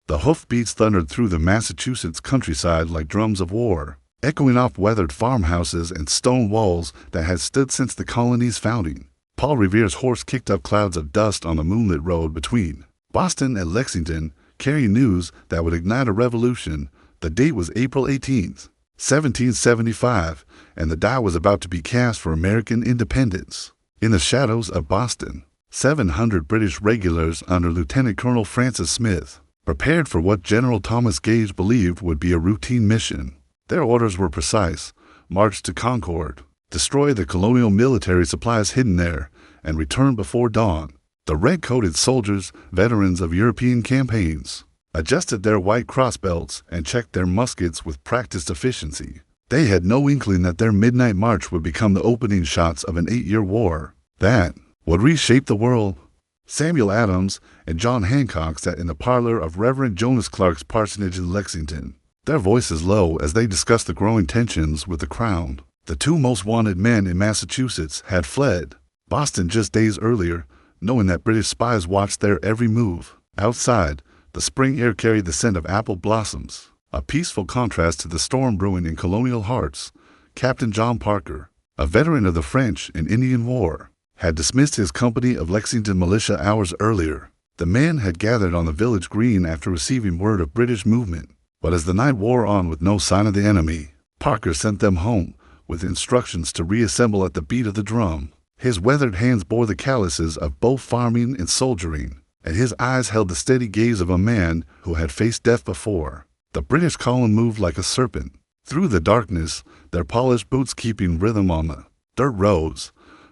The hoofbeats thundered through the Massachusetts countryside like drums of war, echoing off weathered farmhouses and stone walls that had stood since the colony's founding. Paul Revere's horse kicked up clouds of dust on the moonlit road between Boston and Lexington, carrying news that would ignite a revolution. The date was April 18th, 1775, and the die was about to be cast for American independence. In the shadows of Boston, 700 British regulars under Lieutenant Colonel Francis Smith prepared for what General Thomas Gage believed would be a routine mission. Their orders were precise: march to Concord, destroy the colonial military supplies hidden there, and return before dawn. The red-coated soldiers, veterans of European campaigns, adjusted their white cross belts and checked their muskets with practiced efficiency. They had no inkling that their midnight march would become the opening shots of an 8-year war that would reshape the world. Samuel Adams and John Hancock sat in the parlor of Reverend Jonas Clark's parsonage in Lexington, their voices low as they discussed the growing tensions with the Crown. The two most wanted men in Massachusetts had fled Boston just days earlier, knowing that British spies watched their every move. Outside, the spring air carried the scent of apple blossoms, a peaceful contrast to the storm brewing in colonial hearts. Captain John Parker, a veteran of the French and Indian War, had dismissed his company of Lexington militia hours earlier. The men had gathered on the village green after receiving word of British movement, but as the night wore on with no sign of the enemy, Parker sent them home with instructions to reassemble at the beat of the drum. His weathered hands bore the calluses of both farming and soldiering, and his eyes held the steady gaze of a man who had faced death before. The British column moved like a serpent through the darkness, their polished boots keeping rhythm on the dirt roads.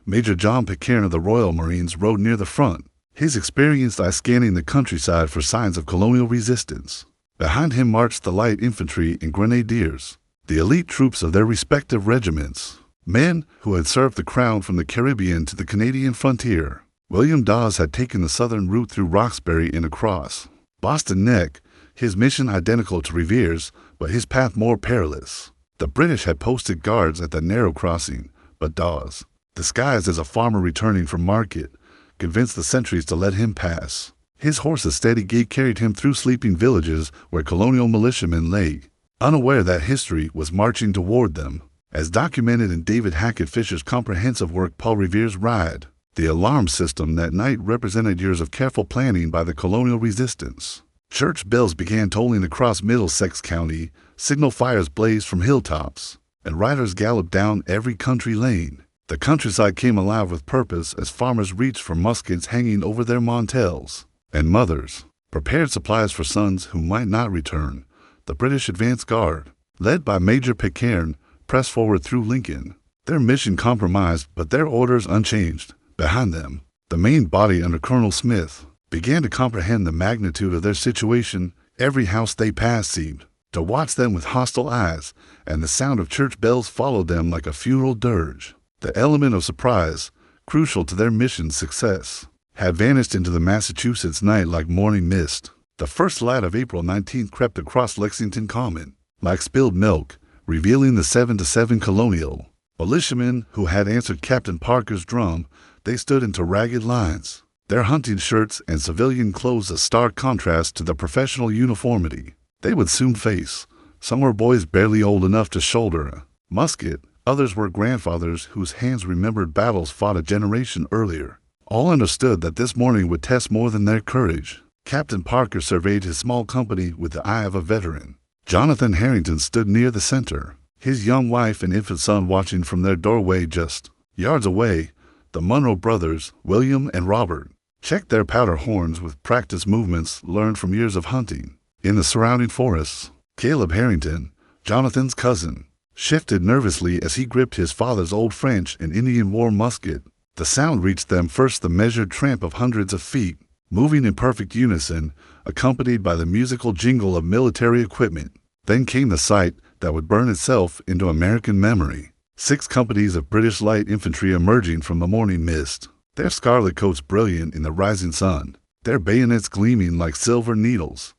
Major John Pitcairn of the Royal Marines rode near the front, his experienced eye scanning the countryside for signs of colonial resistance. Behind him marched the light infantry and grenadiers, the elite troops of their respective regiments, men who had served the Crown from the Caribbean to the Canadian frontier. William Dawes had taken the southern route through Roxbury and across Boston Neck, his mission identical to Revere's, but his path more perilous. The British had posted guards at the narrow crossing, but Dawes, disguised as a farmer returning from market, convinced the sentries to let him pass. His horse's steady gait carried him through sleeping villages where colonial militiamen lay, unaware that history was marching toward them. As documented in David Hackett Fisher's comprehensive work Paul Revere's Ride, the alarm system that night represented years of careful planning by the colonial resistance. Church bells began tolling across Middlesex County, signal fires blazed from hilltops, and riders galloped down every country lane. The countryside came alive with purpose as farmers reached for muskets hanging over their mantels, and mothers prepared supplies for sons who might not return. The British advance guard, led by Major Pitcairn, pressed forward through Lincoln, their mission compromised but their orders unchanged. Behind them, the main body under Colonel Smith began to comprehend the magnitude of their situation. Every house they passed seemed to watch them with hostile eyes, and the sound of church bells followed them like a funeral dirge. The element of surprise, crucial to their mission's success, had vanished into the Massachusetts night like morning mist. The first light of April 19th crept across Lexington Common, like spilled milk, revealing the 7-to-7 colonial militiamen who had answered Captain Parker's drum. They stood into ragged lines, their hunting shirts and civilian clothes a stark contrast to the professional uniformity they would soon face. Some were boys barely old enough to shoulder a musket, others were grandfathers whose hands remembered battles fought a generation earlier. All understood that this morning would test more than their courage. Captain Parker surveyed his small company with the eye of a veteran. Jonathan Harrington stood near the center, his young wife and infant son watching from their doorway just yards away. The Monroe brothers, William and Robert, checked their powder horns with practiced movements learned from years of hunting in the surrounding forests. Caleb Harrington, Jonathan's cousin, shifted nervously as he gripped his father's old French and Indian War musket. The sound reached them first, the measured tramp of hundreds of feet, moving in perfect unison, accompanied by the musical jingle of military equipment. Then came the sight that would burn itself into American memory. 6 companies of British light infantry emerging from the morning mist, their scarlet coats brilliant in the rising sun, their bayonets gleaming like silver needles.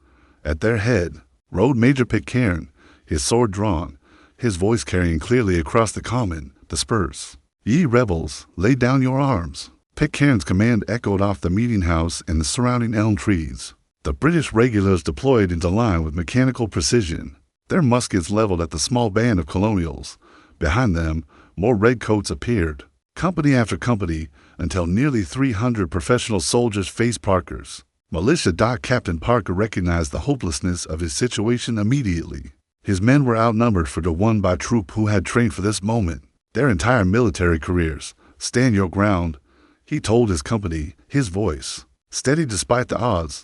At their head rode Major Pitcairn, his sword drawn, his voice carrying clearly across the common. Disperse, ye rebels, lay down your arms. Pitcairn's command echoed off the meeting house and the surrounding elm trees. The British regulars deployed into line with mechanical precision, their muskets leveled at the small band of colonials. Behind them, more redcoats appeared, company after company, until nearly 300 professional soldiers faced Parker's. Militia Captain Parker recognized the hopelessness of his situation immediately. His men were outnumbered 4-to-1 by troops who had trained for this moment, their entire military careers. "Stand your ground," he told his company, his voice steady despite the odds.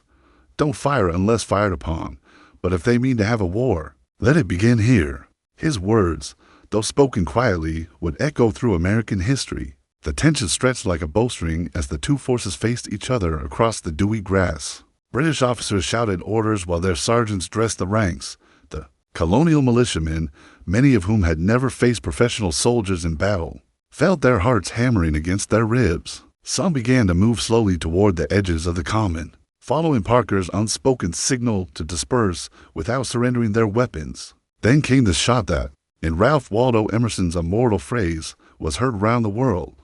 "Don't fire unless fired upon, but if they mean to have a war, let it begin here." His words, though spoken quietly, would echo through American history. The tension stretched like a bowstring as the two forces faced each other across the dewy grass. British officers shouted orders while their sergeants dressed the ranks. The colonial militiamen, many of whom had never faced professional soldiers in battle, felt their hearts hammering against their ribs. Some began to move slowly toward the edges of the common, following Parker's unspoken signal to disperse without surrendering their weapons. Then came the shot that, in Ralph Waldo Emerson's immortal phrase, was heard round the world.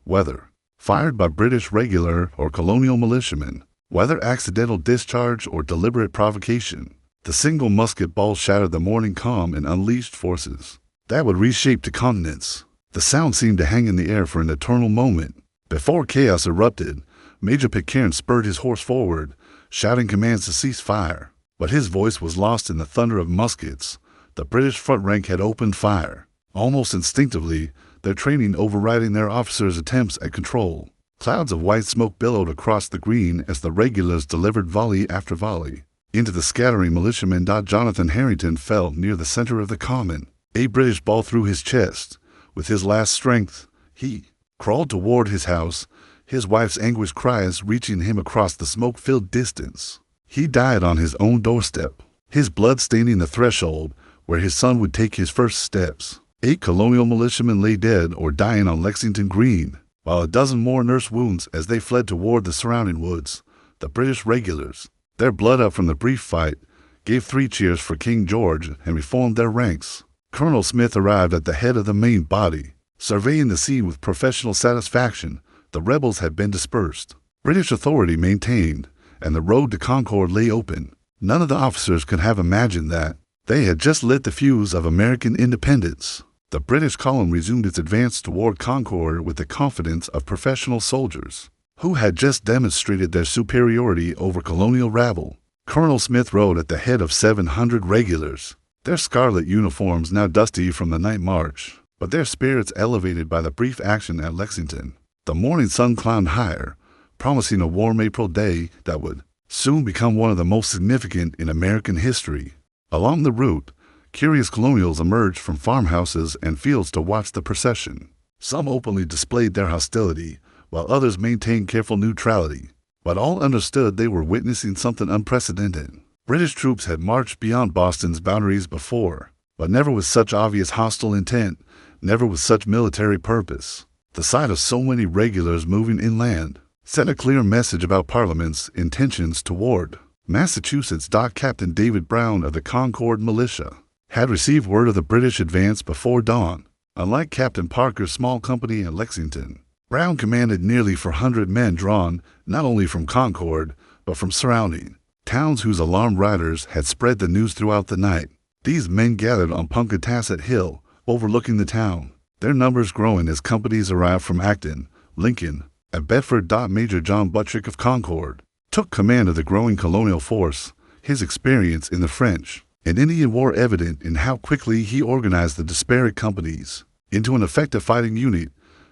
Whether fired by British regular or colonial militiamen, whether accidental discharge or deliberate provocation, the single musket ball shattered the morning calm and unleashed forces that would reshape the continents. The sound seemed to hang in the air for an eternal moment. Before chaos erupted, Major Pitcairn spurred his horse forward, shouting commands to cease fire, but his voice was lost in the thunder of muskets. The British front rank had opened fire, almost instinctively, their training overriding their officers' attempts at control. Clouds of white smoke billowed across the green as the regulars delivered volley after volley into the scattering militiamen. Jonathan Harrington fell near the center of the common, a British ball through his chest. With his last strength, he crawled toward his house, his wife's anguished cries reaching him across the smoke-filled distance. He died on his own doorstep, his blood staining the threshold where his son would take his first steps. 8 colonial militiamen lay dead or dying on Lexington Green, while a dozen more nursed wounds as they fled toward the surrounding woods. The British regulars, their blood up from the brief fight, gave 3 cheers for King George and reformed their ranks. Colonel Smith arrived at the head of the main body, surveying the scene with professional satisfaction. The rebels had been dispersed, British authority maintained, and the road to Concord lay open. None of the officers could have imagined that. They had just lit the fuse of American independence. The British column resumed its advance toward Concord with the confidence of professional soldiers who had just demonstrated their superiority over colonial rabble. Colonel Smith rode at the head of 700 regulars, their scarlet uniforms now dusty from the night march, but their spirits elevated by the brief action at Lexington. The morning sun climbed higher, promising a warm April day that would soon become one of the most significant in American history. Along the route, curious colonials emerged from farmhouses and fields to watch the procession. Some openly displayed their hostility, while others maintained careful neutrality. But all understood they were witnessing something unprecedented. British troops had marched beyond Boston's boundaries before, but never with such obvious hostile intent, never with such military purpose. The sight of so many regulars moving inland sent a clear message about Parliament's intentions toward Massachusetts. Captain David Brown of the Concord militia had received word of the British advance before dawn. Unlike Captain Parker's small company at Lexington, Brown commanded nearly 400 men drawn not only from Concord, but from surrounding towns whose alarmed riders had spread the news throughout the night. These men gathered on Punkatasset Hill, overlooking the town, their numbers growing as companies arrived from Acton, Lincoln, and Bedford. Major John Buttrick of Concord took command of the growing colonial force, his experience in the French and Indian War evident in how quickly he organized the disparate companies into an effective fighting unit.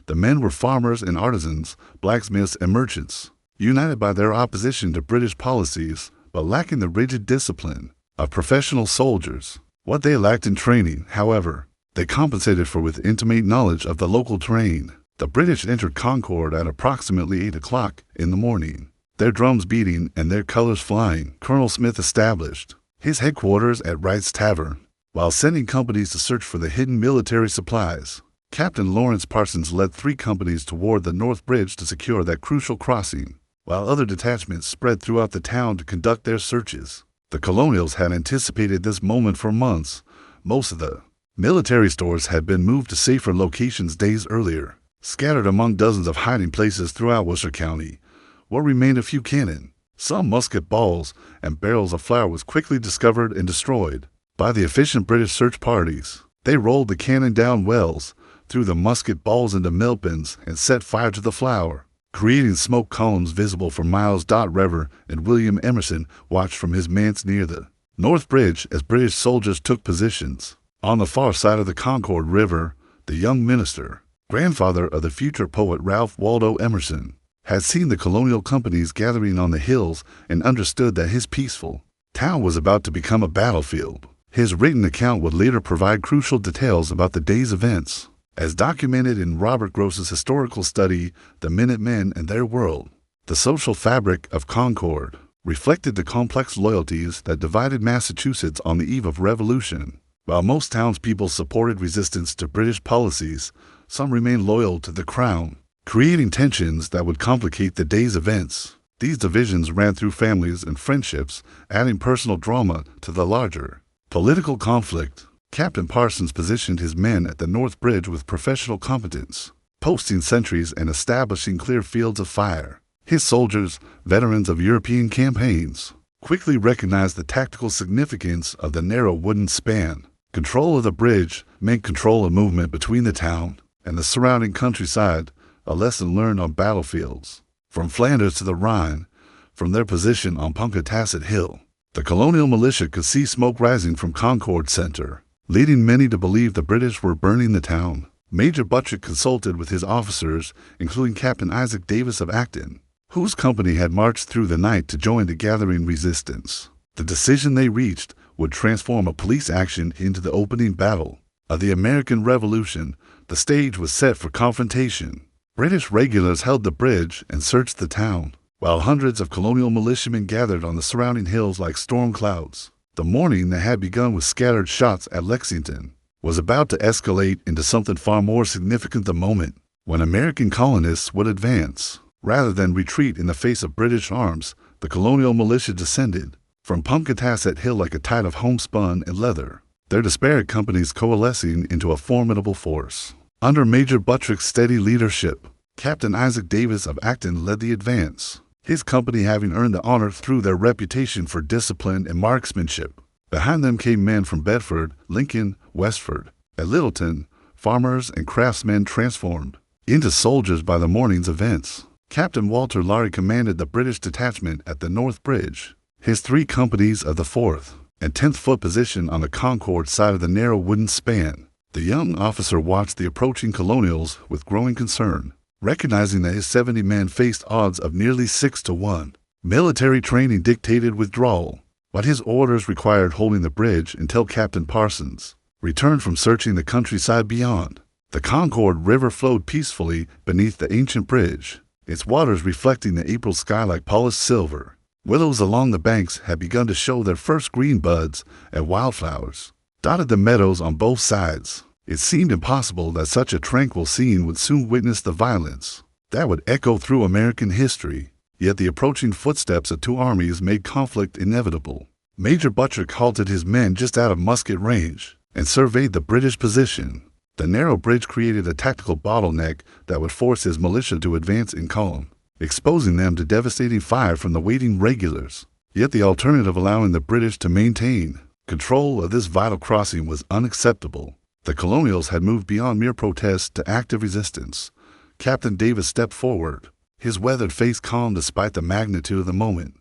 The men were farmers and artisans, blacksmiths and merchants, united by their opposition to British policies, but lacking the rigid discipline of professional soldiers. What they lacked in training, however, they compensated for with intimate knowledge of the local terrain. The British entered Concord at approximately 8 o'clock in the morning, their drums beating and their colors flying. Colonel Smith established his headquarters at Wright's Tavern, while sending companies to search for the hidden military supplies. Captain Lawrence Parsons led 3 companies toward the North Bridge to secure that crucial crossing, while other detachments spread throughout the town to conduct their searches. The colonials had anticipated this moment for months. Most of the military stores had been moved to safer locations days earlier. Scattered among dozens of hiding places throughout Worcester County, what remained a few cannon, Some musket balls and barrels of flour was quickly discovered and destroyed by the efficient British search parties. They rolled the cannon down wells, threw the musket balls into mill bins, and set fire to the flour, creating smoke columns visible for miles. Rever and William Emerson watched from his manse near the North Bridge as British soldiers took positions. On the far side of the Concord River, the young minister, grandfather of the future poet Ralph Waldo Emerson, had seen the colonial companies gathering on the hills and understood that his peaceful town was about to become a battlefield. His written account would later provide crucial details about the day's events, as documented in Robert Gross's historical study, The Minutemen and Their World. The social fabric of Concord reflected the complex loyalties that divided Massachusetts on the eve of Revolution. While most townspeople supported resistance to British policies, some remained loyal to the Crown, creating tensions that would complicate the day's events. These divisions ran through families and friendships, adding personal drama to the larger political conflict. Captain Parsons positioned his men at the North Bridge with professional competence, posting sentries and establishing clear fields of fire. His soldiers, veterans of European campaigns, quickly recognized the tactical significance of the narrow wooden span. Control of the bridge meant control of movement between the town and the surrounding countryside, a lesson learned on battlefields, from Flanders to the Rhine. From their position on Punkatasset Hill, the Colonial Militia could see smoke rising from Concord Center, leading many to believe the British were burning the town. Major Buttrick consulted with his officers, including Captain Isaac Davis of Acton, whose company had marched through the night to join the gathering resistance. The decision they reached would transform a police action into the opening battle of the American Revolution. The stage was set for confrontation. British regulars held the bridge and searched the town, while hundreds of colonial militiamen gathered on the surrounding hills like storm clouds. The morning that had begun with scattered shots at Lexington was about to escalate into something far more significant. The moment when American colonists would advance, rather than retreat in the face of British arms. The colonial militia descended from Punkatasset Hill like a tide of homespun and leather, their disparate companies coalescing into a formidable force. Under Major Buttrick's steady leadership, Captain Isaac Davis of Acton led the advance, his company having earned the honor through their reputation for discipline and marksmanship. Behind them came men from Bedford, Lincoln, Westford. At Littleton, farmers and craftsmen transformed into soldiers by the morning's events. Captain Walter Laurie commanded the British detachment at the North Bridge. His 3 companies of the 4th and 10th Foot position on the Concord side of the narrow wooden span. The young officer watched the approaching colonials with growing concern, recognizing that his 70 men faced odds of nearly 6 to 1. Military training dictated withdrawal, but his orders required holding the bridge until Captain Parsons returned from searching the countryside beyond. The Concord River flowed peacefully beneath the ancient bridge, its waters reflecting the April sky like polished silver. Willows along the banks had begun to show their first green buds, and wildflowers dotted the meadows on both sides. It seemed impossible that such a tranquil scene would soon witness the violence that would echo through American history. Yet the approaching footsteps of 2 armies made conflict inevitable. Major Buttrick halted his men just out of musket range and surveyed the British position. The narrow bridge created a tactical bottleneck that would force his militia to advance in column, exposing them to devastating fire from the waiting regulars. Yet the alternative, allowing the British to maintain control of this vital crossing, was unacceptable. The colonials had moved beyond mere protest to active resistance. Captain Davis stepped forward, his weathered face calm despite the magnitude of the moment.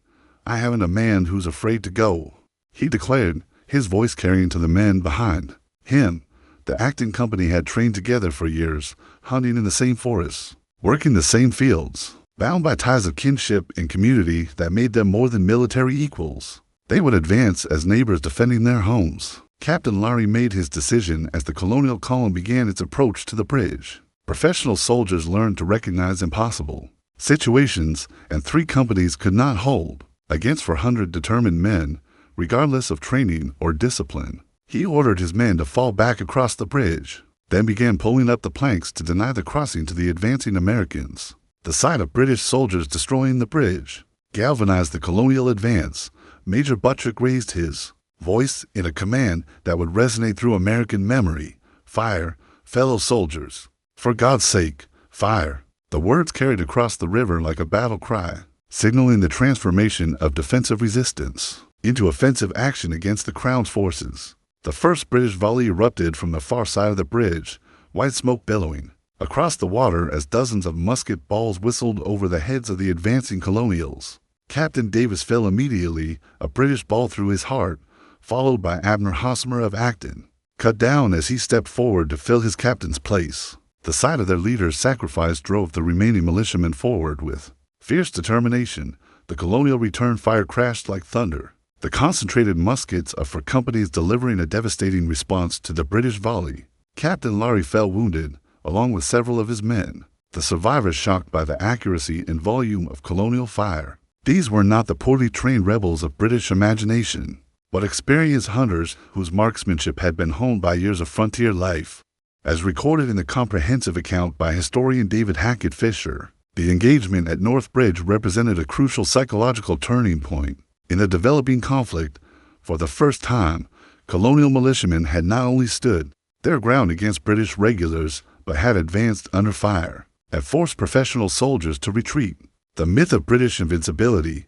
"I haven't a man who's afraid to go," he declared, his voice carrying to the men behind him. The Acton Company had trained together for years, hunting in the same forests, working the same fields, bound by ties of kinship and community that made them more than military equals. They would advance as neighbors defending their homes. Captain Laurie made his decision as the colonial column began its approach to the bridge. Professional soldiers learned to recognize impossible situations, and 3 companies could not hold against 400 determined men, regardless of training or discipline. He ordered his men to fall back across the bridge, then began pulling up the planks to deny the crossing to the advancing Americans. The sight of British soldiers destroying the bridge galvanized the colonial advance. Major Buttrick raised his voice in a command that would resonate through American memory. "Fire, fellow soldiers! For God's sake, fire!" The words carried across the river like a battle cry. signaling the transformation of defensive resistance into offensive action against the Crown's forces. The first British volley erupted from the far side of the bridge, white smoke billowing across the water as dozens of musket balls whistled over the heads of the advancing Colonials. Captain Davis fell immediately, a British ball through his heart, followed by Abner Hosmer of Acton, cut down as he stepped forward to fill his captain's place. The sight of their leader's sacrifice drove the remaining militiamen forward with fierce determination. The Colonial return fire crashed like thunder, the concentrated muskets of 4 companies delivering a devastating response to the British volley. Captain Laurie fell wounded, along with several of his men, the survivors shocked by the accuracy and volume of Colonial fire. These were not the poorly trained rebels of British imagination, but experienced hunters whose marksmanship had been honed by years of frontier life. As recorded in the comprehensive account by historian David Hackett Fisher, the engagement at North Bridge represented a crucial psychological turning point. In the developing conflict, for the first time, Colonial militiamen had not only stood their ground against British regulars, but had advanced under fire and forced professional soldiers to retreat. The myth of British invincibility,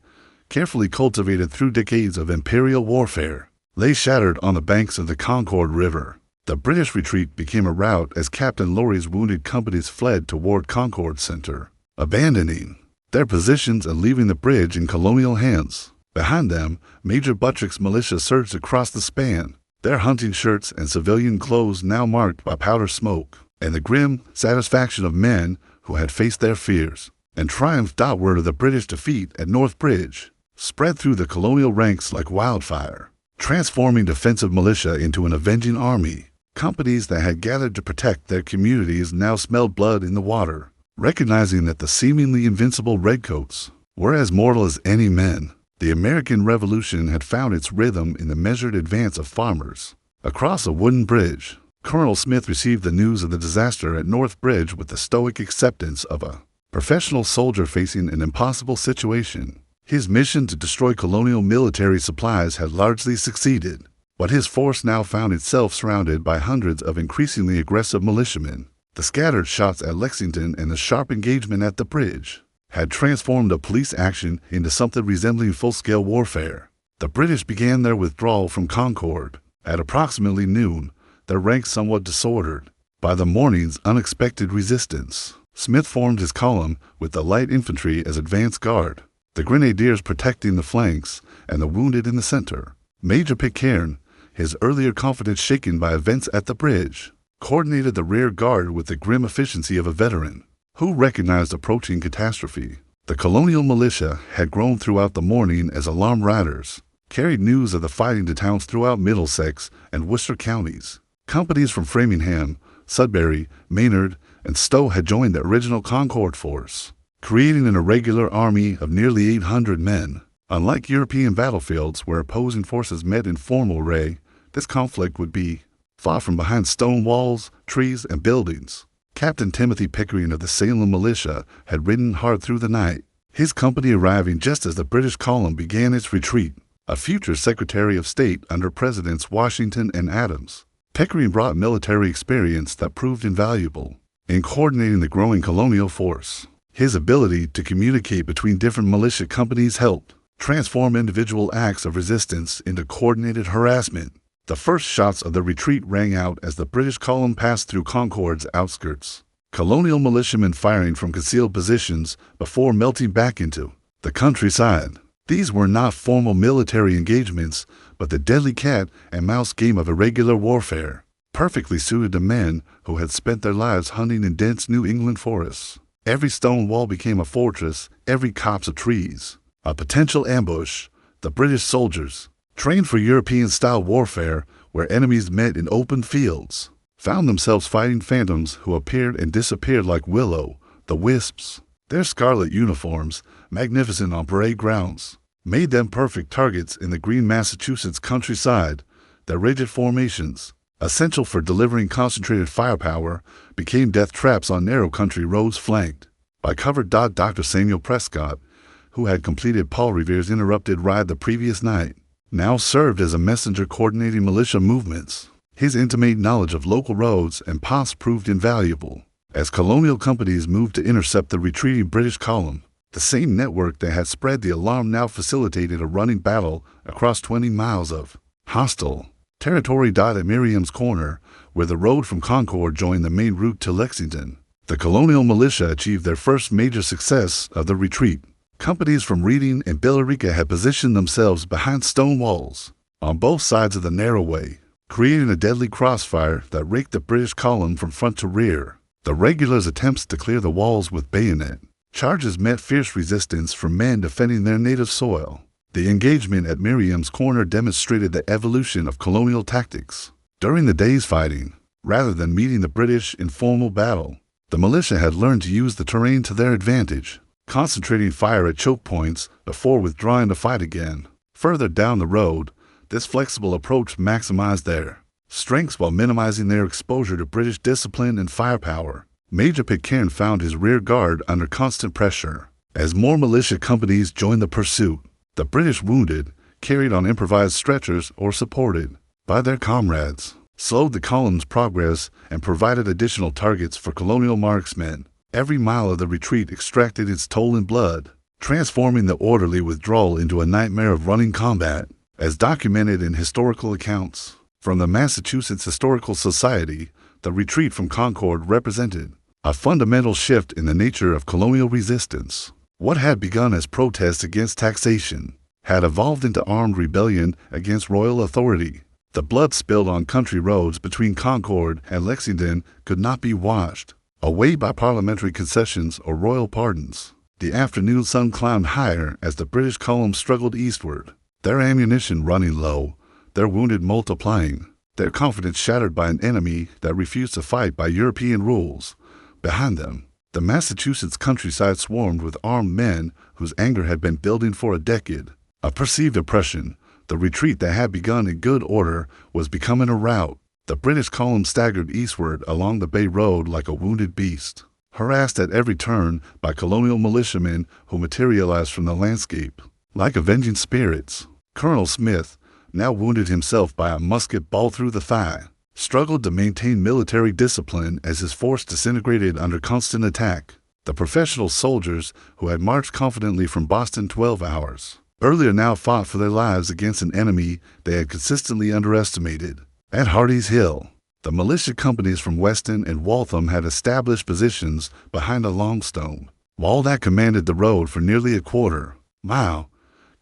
carefully cultivated through decades of imperial warfare, lay shattered on the banks of the Concord River. The British retreat became a rout as Captain Laurie's wounded companies fled toward Concord Center, abandoning their positions and leaving the bridge in Colonial hands. Behind them, Major Buttrick's militia surged across the span, their hunting shirts and civilian clothes now marked by powder smoke, and the grim satisfaction of men who had faced their fears and triumphed outward of the British defeat at North Bridge spread through the Colonial ranks like wildfire, transforming defensive militia into an avenging army. Companies that had gathered to protect their communities now smelled blood in the water, recognizing that the seemingly invincible Redcoats were as mortal as any men. The American Revolution had found its rhythm in the measured advance of farmers across a wooden bridge. Colonel Smith received the news of the disaster at North Bridge with the stoic acceptance of a professional soldier facing an impossible situation. His mission to destroy Colonial military supplies had largely succeeded, but his force now found itself surrounded by hundreds of increasingly aggressive militiamen. The scattered shots at Lexington and the sharp engagement at the bridge had transformed a police action into something resembling full-scale warfare. The British began their withdrawal from Concord. At approximately noon, their ranks somewhat disordered by the morning's unexpected resistance. Smith formed his column with the light infantry as advance guard, the grenadiers protecting the flanks and the wounded in the center. Major Pitcairn, his earlier confidence shaken by events at the bridge, coordinated the rear guard with the grim efficiency of a veteran who recognized approaching catastrophe. The Colonial militia had grown throughout the morning as alarm riders carried news of the fighting to towns throughout Middlesex and Worcester counties. Companies from Framingham, Sudbury, Maynard, and Stowe had joined the original Concord force, creating an irregular army of nearly 800 men. Unlike European battlefields where opposing forces met in formal array, this conflict would be fought from behind stone walls, trees, and buildings. Captain Timothy Pickering of the Salem Militia had ridden hard through the night, his company arriving just as the British column began its retreat. A future Secretary of State under Presidents Washington and Adams, Pickering brought military experience that proved invaluable in coordinating the growing Colonial force. His ability to communicate between different militia companies helped transform individual acts of resistance into coordinated harassment. The first shots of the retreat rang out as the British column passed through Concord's outskirts, Colonial militiamen firing from concealed positions before melting back into the countryside. These were not formal military engagements, but the deadly cat and mouse game of irregular warfare, perfectly suited to men who had spent their lives hunting in dense New England forests. Every stone wall became a fortress, every copse of trees a potential ambush. The British soldiers, trained for European-style warfare where enemies met in open fields, found themselves fighting phantoms who appeared and disappeared like the wisps. Their scarlet uniforms, magnificent on parade grounds, made them perfect targets in the green Massachusetts countryside. Their rigid formations, essential for delivering concentrated firepower, became death traps on narrow country roads flanked by covered. Dr. Samuel Prescott, who had completed Paul Revere's interrupted ride the previous night, now served as a messenger coordinating militia movements. His intimate knowledge of local roads and paths proved invaluable as Colonial companies moved to intercept the retreating British column. The same network that had spread the alarm now facilitated a running battle across 20 miles of hostile territory. At Miriam's Corner, where the road from Concord joined the main route to Lexington, the Colonial Militia achieved their first major success of the retreat. Companies from Reading and Billerica had positioned themselves behind stone walls on both sides of the narrow way, creating a deadly crossfire that raked the British column from front to rear. The regulars' attempts to clear the walls with bayonet charges met fierce resistance from men defending their native soil. The engagement at Miriam's Corner demonstrated the evolution of colonial tactics. During the day's fighting, rather than meeting the British in formal battle, the militia had learned to use the terrain to their advantage, concentrating fire at choke points before withdrawing to fight again. Further down the road, this flexible approach maximized their strengths while minimizing their exposure to British discipline and firepower. Major Pitcairn found his rear guard under constant pressure. As more militia companies joined the pursuit, the British wounded, carried on improvised stretchers or supported by their comrades, slowed the column's progress and provided additional targets for colonial marksmen. Every mile of the retreat extracted its toll in blood, transforming the orderly withdrawal into a nightmare of running combat. As documented in historical accounts from the Massachusetts Historical Society, the retreat from Concord represented a fundamental shift in the nature of colonial resistance. What had begun as protests against taxation had evolved into armed rebellion against royal authority. The blood spilled on country roads between Concord and Lexington could not be washed away by parliamentary concessions or royal pardons. The afternoon sun climbed higher as the British column struggled eastward, their ammunition running low, their wounded multiplying, their confidence shattered by an enemy that refused to fight by European rules. Behind them, the Massachusetts countryside swarmed with armed men whose anger had been building for a decade. A perceived oppression, the retreat that had begun in good order was becoming a rout. The British column staggered eastward along the Bay Road like a wounded beast, harassed at every turn by colonial militiamen who materialized from the landscape like avenging spirits. Colonel Smith, now wounded himself by a musket ball through the thigh, struggled to maintain military discipline as his force disintegrated under constant attack. The professional soldiers who had marched confidently from Boston 12 hours earlier now fought for their lives against an enemy they had consistently underestimated. At Hardy's Hill, the militia companies from Weston and Waltham had established positions behind a long stone wall that commanded the road for nearly a quarter mile.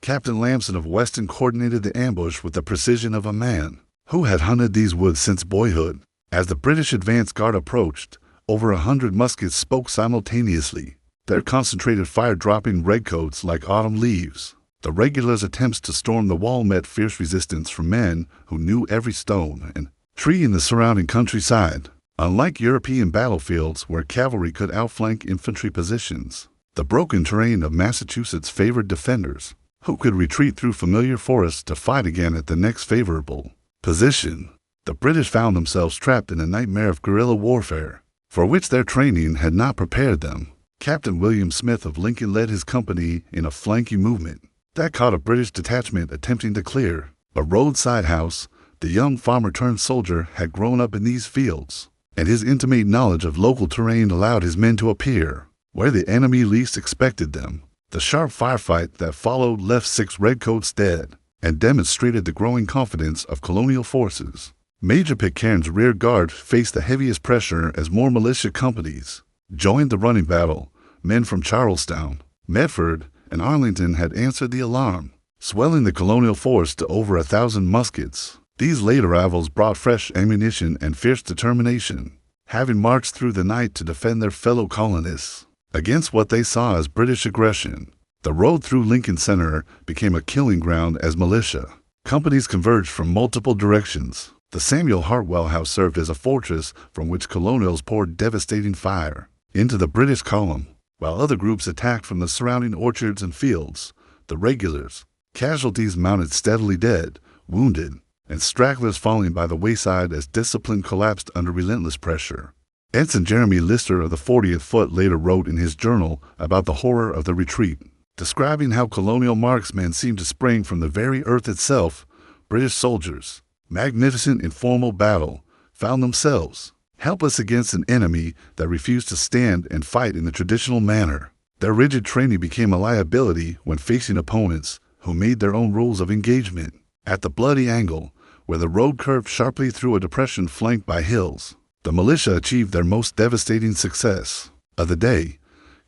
Captain Lamson of Weston coordinated the ambush with the precision of a man who had hunted these woods since boyhood. As the British advance guard approached, over 100 muskets spoke simultaneously, their concentrated fire dropping redcoats like autumn leaves. The regulars' attempts to storm the wall met fierce resistance from men who knew every stone and tree in the surrounding countryside. Unlike European battlefields where cavalry could outflank infantry positions, the broken terrain of Massachusetts favored defenders who could retreat through familiar forests to fight again at the next favorable position. The British found themselves trapped in a nightmare of guerrilla warfare, for which their training had not prepared them. Captain William Smith of Lincoln led his company in a flanking movement that caught a British detachment attempting to clear a roadside house. The young farmer-turned-soldier had grown up in these fields, and his intimate knowledge of local terrain allowed his men to appear where the enemy least expected them. The sharp firefight that followed left 6 redcoats dead and demonstrated the growing confidence of colonial forces. Major Pitcairn's rear guard faced the heaviest pressure as more militia companies joined the running battle. Men from Charlestown, Medford, and Arlington had answered the alarm, swelling the colonial force to over 1,000 muskets. These late arrivals brought fresh ammunition and fierce determination, having marched through the night to defend their fellow colonists against what they saw as British aggression. The road through Lincoln Center became a killing ground as militia companies converged from multiple directions. The Samuel Hartwell House served as a fortress from which colonials poured devastating fire into the British column, while other groups attacked from the surrounding orchards and fields. The regulars, casualties mounted steadily, dead, wounded, and stragglers falling by the wayside as discipline collapsed under relentless pressure. Ensign Jeremy Lister of the 40th Foot later wrote in his journal about the horror of the retreat, describing how colonial marksmen seemed to spring from the very earth itself. British soldiers, magnificent in formal battle, found themselves helpless against an enemy that refused to stand and fight in the traditional manner. Their rigid training became a liability when facing opponents who made their own rules of engagement. At the bloody angle, where the road curved sharply through a depression flanked by hills, the militia achieved their most devastating success of the day.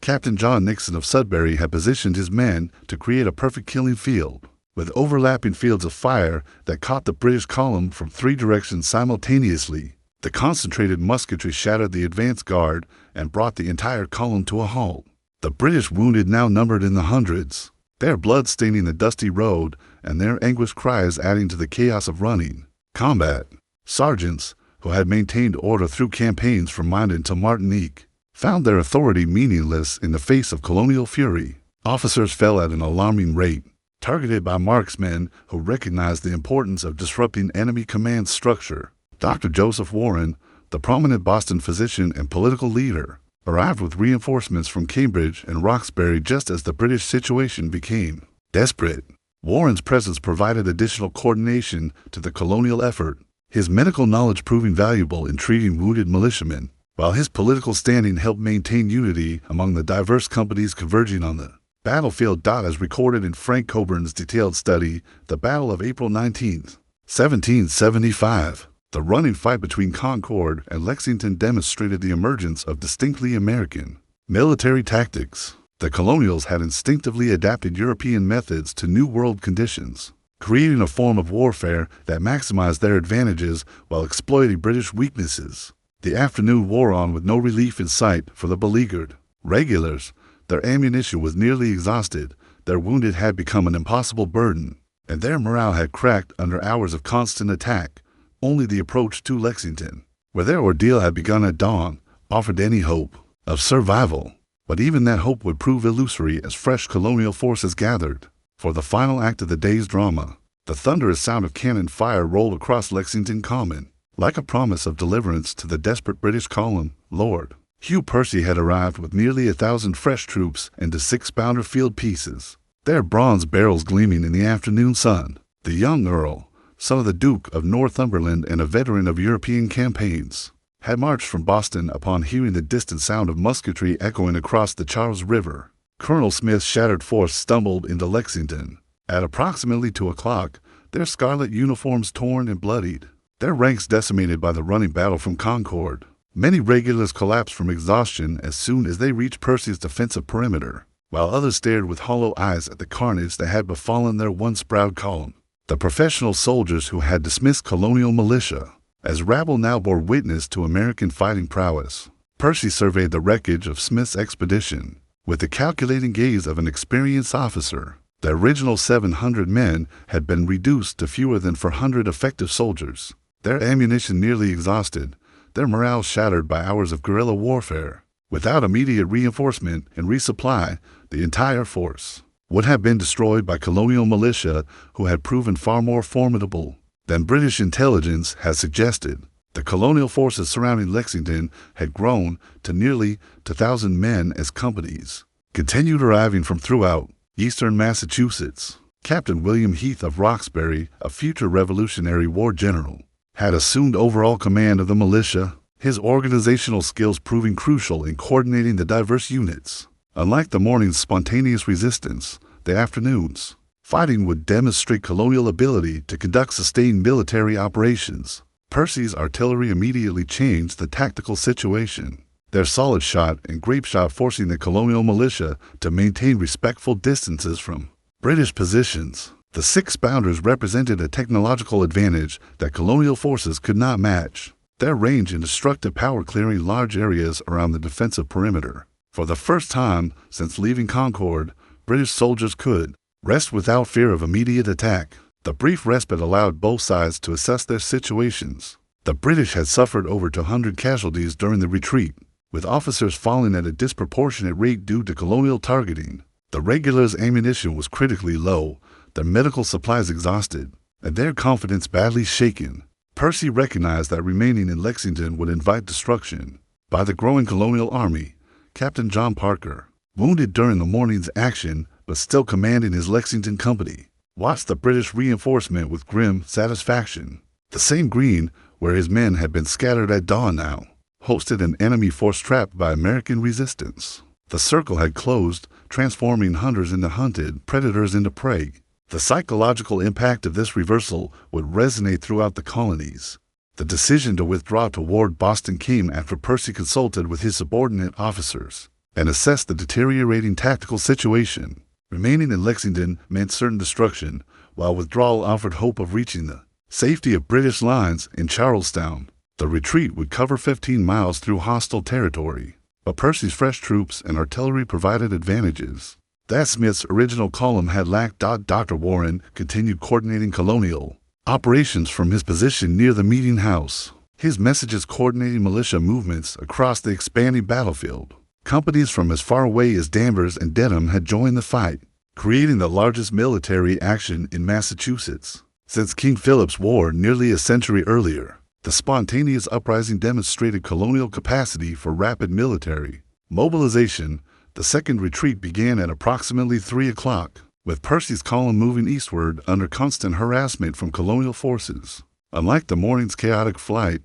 Captain John Nixon of Sudbury had positioned his men to create a perfect killing field, with overlapping fields of fire that caught the British column from 3 directions simultaneously. The concentrated musketry shattered the advance guard and brought the entire column to a halt. The British wounded now numbered in the hundreds, their blood staining the dusty road and their anguished cries adding to the chaos of running combat. Sergeants, who had maintained order through campaigns from Minden to Martinique, found their authority meaningless in the face of colonial fury. Officers fell at an alarming rate, targeted by marksmen who recognized the importance of disrupting enemy command structure. Dr. Joseph Warren, the prominent Boston physician and political leader, arrived with reinforcements from Cambridge and Roxbury just as the British situation became desperate. Warren's presence provided additional coordination to the colonial effort, his medical knowledge proving valuable in treating wounded militiamen, while his political standing helped maintain unity among the diverse companies converging on the battlefield. As recorded in Frank Coburn's detailed study, The Battle of April 19, 1775. The running fight between Concord and Lexington demonstrated the emergence of distinctly American military tactics. The colonials had instinctively adapted European methods to New World conditions, creating a form of warfare that maximized their advantages while exploiting British weaknesses. The afternoon wore on with no relief in sight for the beleaguered regulars. Their ammunition was nearly exhausted, their wounded had become an impossible burden, and their morale had cracked under hours of constant attack. Only the approach to Lexington, where their ordeal had begun at dawn, offered any hope of survival. But even that hope would prove illusory as fresh colonial forces gathered for the final act of the day's drama. The thunderous sound of cannon fire rolled across Lexington Common, like a promise of deliverance to the desperate British column. Lord Hugh Percy had arrived with nearly 1,000 fresh troops and 6-pounder field pieces, their bronze barrels gleaming in the afternoon sun. The young Earl, son of the Duke of Northumberland and a veteran of European campaigns, had marched from Boston upon hearing the distant sound of musketry echoing across the Charles River. Colonel Smith's shattered force stumbled into Lexington at approximately 2 o'clock, their scarlet uniforms torn and bloodied, their ranks decimated by the running battle from Concord. Many regulars collapsed from exhaustion as soon as they reached Percy's defensive perimeter, while others stared with hollow eyes at the carnage that had befallen their once proud column. The professional soldiers who had dismissed colonial militia as rabble now bore witness to American fighting prowess. Percy surveyed the wreckage of Smith's expedition with the calculating gaze of an experienced officer. The original 700 men had been reduced to fewer than 400 effective soldiers, their ammunition nearly exhausted, their morale shattered by hours of guerrilla warfare. Without immediate reinforcement and resupply, the entire force would have been destroyed by colonial militia who had proven far more formidable than British intelligence had suggested. The colonial forces surrounding Lexington had grown to nearly 2,000 men as companies continued arriving from throughout eastern Massachusetts. Captain William Heath of Roxbury, a future Revolutionary War general, had assumed overall command of the militia, his organizational skills proving crucial in coordinating the diverse units. Unlike the morning's spontaneous resistance, the afternoon's fighting would demonstrate colonial ability to conduct sustained military operations. Percy's artillery immediately changed the tactical situation, their solid shot and grape shot forcing the colonial militia to maintain respectful distances from British positions. The 6-pounders represented a technological advantage that colonial forces could not match, their range and destructive power clearing large areas around the defensive perimeter. For the first time since leaving Concord, British soldiers could rest without fear of immediate attack. The brief respite allowed both sides to assess their situations. The British had suffered over 200 casualties during the retreat, with officers falling at a disproportionate rate due to colonial targeting. The regulars' ammunition was critically low, their medical supplies exhausted, and their confidence badly shaken. Percy recognized that remaining in Lexington would invite destruction by the growing colonial army. Captain John Parker, wounded during the morning's action but still commanding his Lexington company, watched the British reinforcement with grim satisfaction. The same green, where his men had been scattered at dawn now, hosted an enemy force trapped by American resistance. The circle had closed, transforming hunters into hunted, predators into prey. The psychological impact of this reversal would resonate throughout the colonies. The decision to withdraw toward Boston came after Percy consulted with his subordinate officers and assessed the deteriorating tactical situation. Remaining in Lexington meant certain destruction, while withdrawal offered hope of reaching the safety of British lines in Charlestown. The retreat would cover 15 miles through hostile territory, but Percy's fresh troops and artillery provided advantages that Smith's original column had lacked. Dr. Warren continued coordinating colonial operations from his position near the meeting house, his messages coordinating militia movements across the expanding battlefield. Companies from as far away as Danvers and Dedham had joined the fight, creating the largest military action in Massachusetts since King Philip's War nearly a century earlier. The spontaneous uprising demonstrated colonial capacity for rapid military mobilization. The second retreat began at approximately 3 o'clock, with Percy's column moving eastward under constant harassment from colonial forces. Unlike the morning's chaotic flight,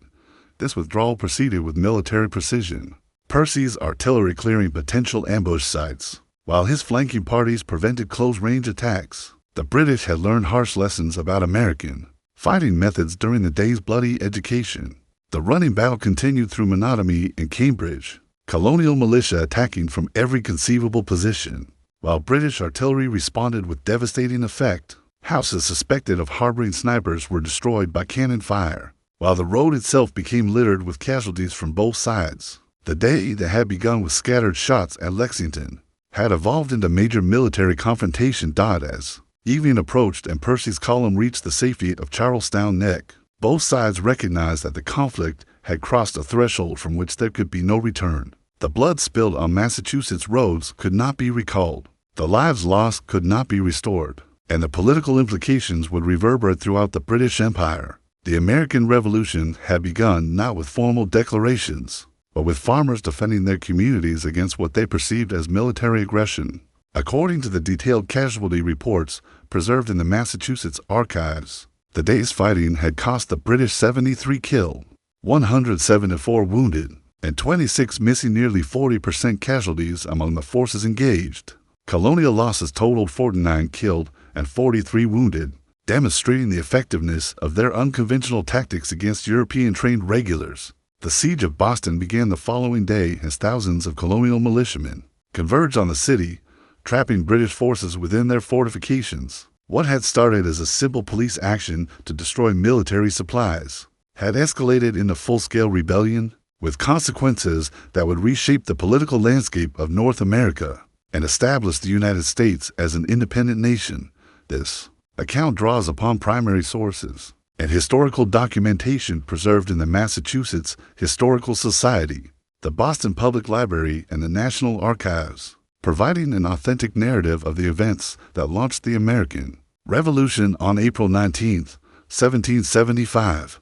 this withdrawal proceeded with military precision. Percy's artillery clearing potential ambush sites, while his flanking parties prevented close-range attacks. The British had learned harsh lessons about American fighting methods during the day's bloody education. The running battle continued through Menotomy and Cambridge, colonial militia attacking from every conceivable position, while British artillery responded with devastating effect. Houses suspected of harboring snipers were destroyed by cannon fire, while the road itself became littered with casualties from both sides. The day that had begun with scattered shots at Lexington had evolved into major military confrontation. As evening approached and Percy's column reached the safety of Charlestown Neck, both sides recognized that the conflict had crossed a threshold from which there could be no return. The blood spilled on Massachusetts roads could not be recalled, the lives lost could not be restored, and the political implications would reverberate throughout the British Empire. The American Revolution had begun not with formal declarations, but with farmers defending their communities against what they perceived as military aggression. According to the detailed casualty reports preserved in the Massachusetts archives, the day's fighting had cost the British 73 killed, 174 wounded, and 26 missing, nearly 40% casualties among the forces engaged. Colonial losses totaled 49 killed and 43 wounded, demonstrating the effectiveness of their unconventional tactics against European-trained regulars. The siege of Boston began the following day as thousands of colonial militiamen converged on the city, trapping British forces within their fortifications. What had started as a simple police action to destroy military supplies had escalated into full-scale rebellion, with consequences that would reshape the political landscape of North America and establish the United States as an independent nation. This account draws upon primary sources and historical documentation preserved in the Massachusetts Historical Society, the Boston Public Library, and the National Archives, providing an authentic narrative of the events that launched the American Revolution on April 19, 1775.